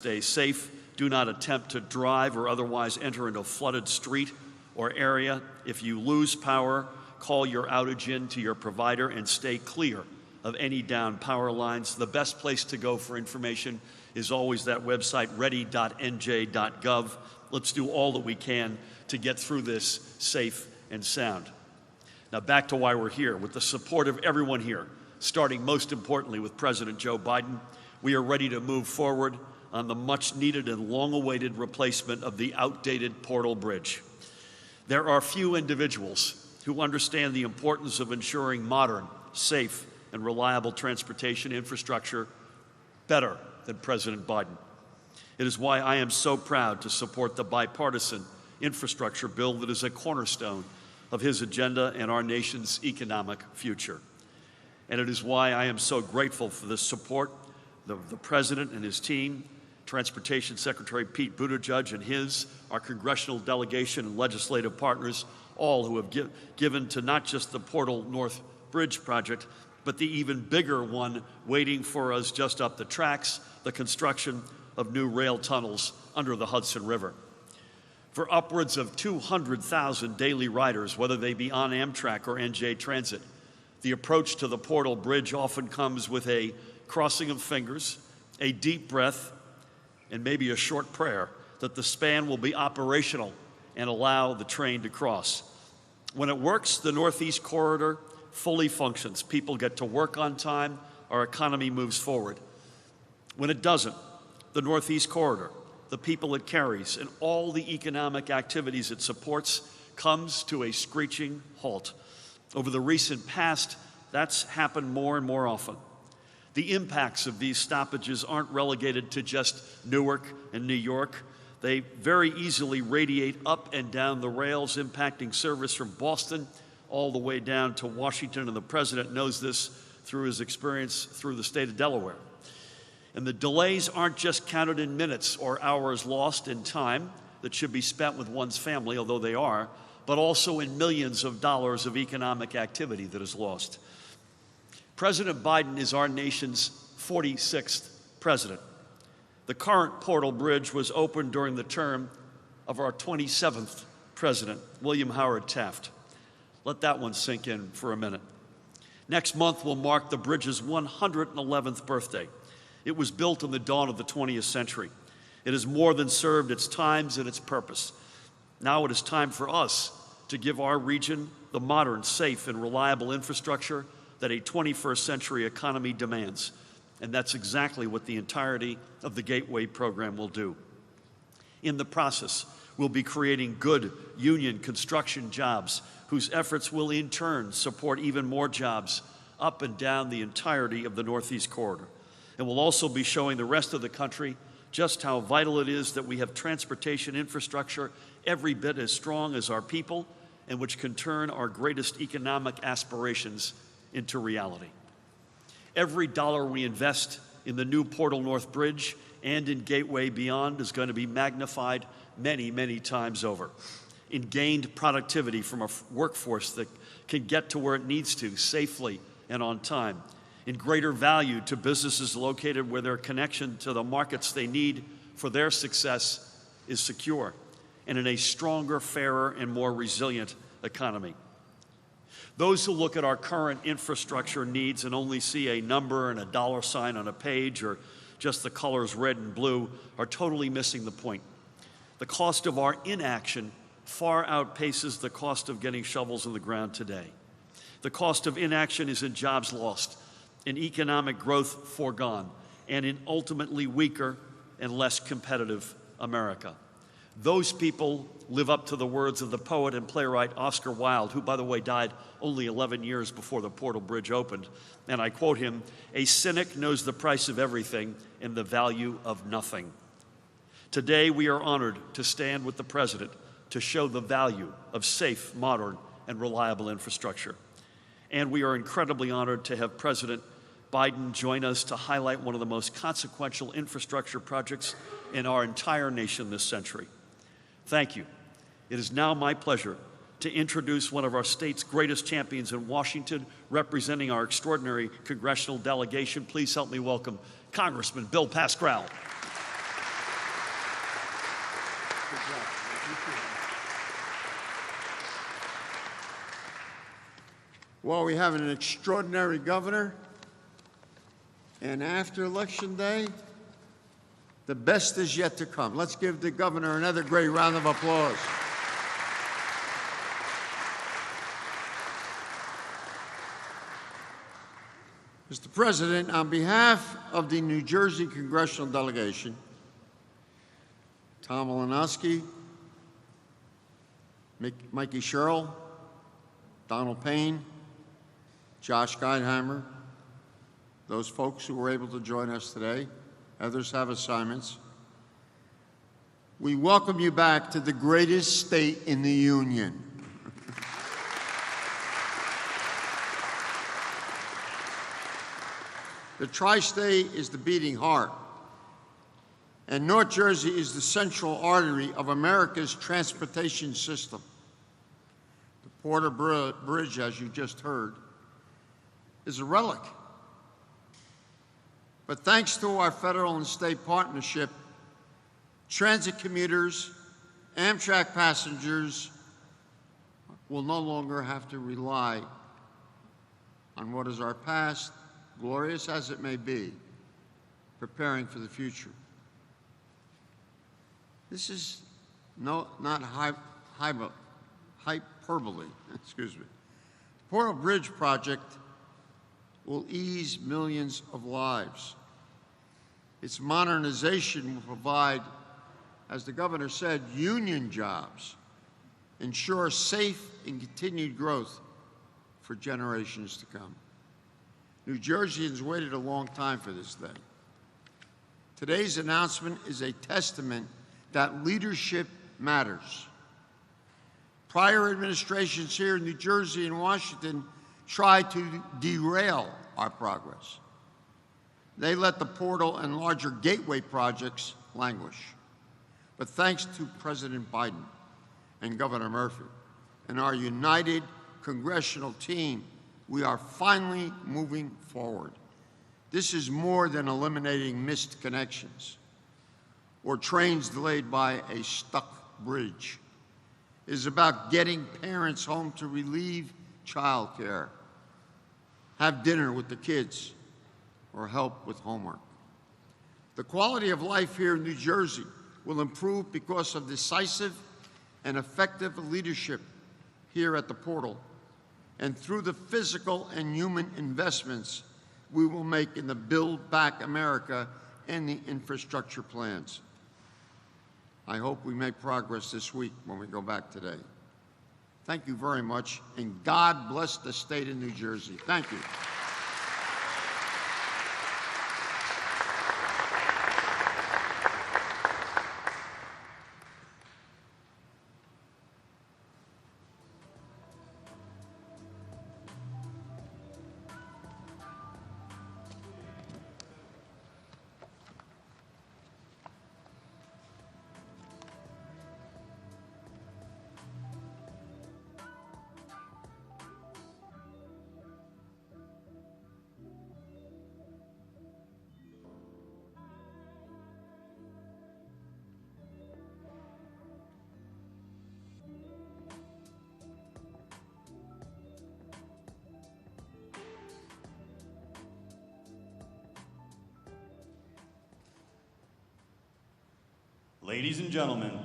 Stay safe. Do not attempt to drive or otherwise enter into a flooded street or area. If you lose power, call your outage in to your provider and stay clear of any downed power lines. The best place to go for information is always that website, ready.nj.gov. Let's do all that we can to get through this safe and sound. Now back to why we're here. With the support of everyone here, starting most importantly with President Joe Biden, we are ready to move forward on the much-needed and long-awaited replacement of the outdated Portal Bridge. There are few individuals who understand the importance of ensuring modern, safe, and reliable transportation infrastructure better than President Biden. It is why I am so proud to support the bipartisan infrastructure bill that is a cornerstone of his agenda and our nation's economic future. And it is why I am so grateful for the support of the President and his team, Transportation Secretary Pete Buttigieg and our congressional delegation and legislative partners, all who have given to not just the Portal North Bridge project, but the even bigger one waiting for us just up the tracks, the construction of new rail tunnels under the Hudson River. For upwards of 200,000 daily riders, whether they be on Amtrak or NJ Transit, the approach to the Portal Bridge often comes with a crossing of fingers, a deep breath, and maybe a short prayer that the span will be operational and allow the train to cross. When it works, the Northeast Corridor fully functions. People get to work on time, our economy moves forward. When it doesn't, the Northeast Corridor, the people it carries, and all the economic activities it supports comes to a screeching halt. Over the recent past, that's happened more and more often. The impacts of these stoppages aren't relegated to just Newark and New York. They very easily radiate up and down the rails, impacting service from Boston all the way down to Washington, and the President knows this through his experience through the state of Delaware. And the delays aren't just counted in minutes or hours lost in time that should be spent with one's family, although they are, but also in millions of dollars of economic activity that is lost. President Biden is our nation's 46th president. The current Portal Bridge was opened during the term of our 27th president, William Howard Taft. Let that one sink in for a minute. Next month will mark the bridge's 111th birthday. It was built in the dawn of the 20th century. It has more than served its times and its purpose. Now it is time for us to give our region the modern, safe, and reliable infrastructure that a 21st century economy demands. And that's exactly what the entirety of the Gateway program will do. In the process, we'll be creating good union construction jobs whose efforts will in turn support even more jobs up and down the entirety of the Northeast Corridor. And we'll also be showing the rest of the country just how vital it is that we have transportation infrastructure every bit as strong as our people, and which can turn our greatest economic aspirations into reality. Every dollar we invest in the new Portal North Bridge and in Gateway Beyond is going to be magnified many, many times over. In gained productivity from a workforce that can get to where it needs to safely and on time. In greater value to businesses located where their connection to the markets they need for their success is secure. And in a stronger, fairer, and more resilient economy. Those who look at our current infrastructure needs and only see a number and a dollar sign on a page or just the colors red and blue are totally missing the point. The cost of our inaction far outpaces the cost of getting shovels in the ground today. The cost of inaction is in jobs lost, in economic growth foregone, and in ultimately weaker and less competitive America. Those people live up to the words of the poet and playwright Oscar Wilde, who, by the way, died only 11 years before the Portal Bridge opened. And I quote him, "A cynic knows the price of everything and the value of nothing." Today, we are honored to stand with the President to show the value of safe, modern, and reliable infrastructure. And we are incredibly honored to have President Biden join us to highlight one of the most consequential infrastructure projects in our entire nation this century. Thank you. It is now my pleasure to introduce one of our state's greatest champions in Washington, representing our extraordinary congressional delegation. Please help me welcome Congressman Bill Pascrell. Well, we have an extraordinary governor, and after Election Day, the best is yet to come. Let's give the governor another great round of applause. Mr. President, on behalf of the New Jersey congressional delegation, Tom Malinowski, Mikey Sherrill, Donald Payne, Josh Geitheimer, those folks who were able to join us today, others have assignments. We welcome you back to the greatest state in the Union. The tri-state is the beating heart, and North Jersey is the central artery of America's transportation system. The Porter Bridge, as you just heard, is a relic. But thanks to our federal and state partnership, transit commuters, Amtrak passengers will no longer have to rely on what is our past, glorious as it may be, preparing for the future. This is not hyperbole, excuse me. The Porter Bridge project will ease millions of lives. Its modernization will provide, as the governor said, union jobs, ensure safe and continued growth for generations to come. New Jerseyans waited a long time for this day. Today's announcement is a testament that leadership matters. Prior administrations here in New Jersey and Washington tried to derail our progress. They let the Portal and larger gateway projects languish. But thanks to President Biden and Governor Murphy and our united congressional team, we are finally moving forward. This is more than eliminating missed connections or trains delayed by a stuck bridge. It is about getting parents home to relieve childcare, have dinner with the kids, or help with homework. The quality of life here in New Jersey will improve because of decisive and effective leadership here at the Portal and through the physical and human investments we will make in the Build Back America and the infrastructure plans. I hope we make progress this week when we go back today. Thank you very much, and God bless the state of New Jersey. Thank you. Ladies and gentlemen,